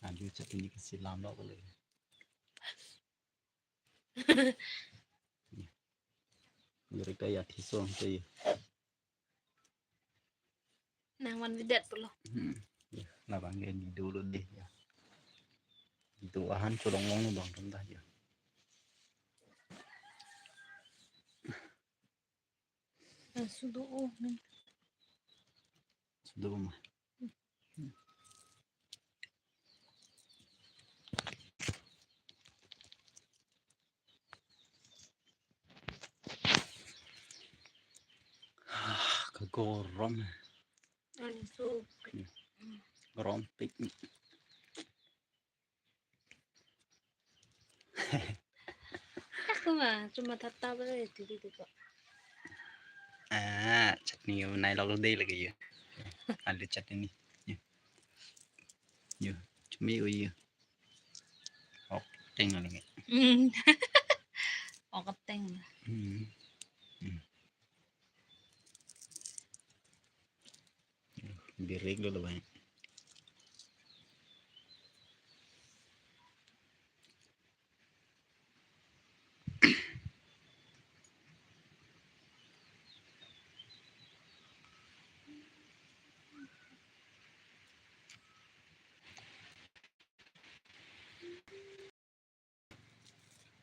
อ่านดูจะเป็นกสิลามรอบเลยอยู่ใกล้ๆที่ส่งไปนางวันวิเด็ดปะล่ะระวังเงินดูรุ่นดีดูอาหารชุดลงๆบางทำได้เยอะสุดโอ้นึงดูมาก็กร้อนอันนี้สู้ร้อนปิกถ้าคือมาcuma tatap aja gitu kok chutney nàyเราได้เลยกี่อันเดียchutney nhiều chumi ui học tên là gì ออกกับแต่งนะ Direct dulu banyak.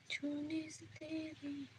Chuni sendiri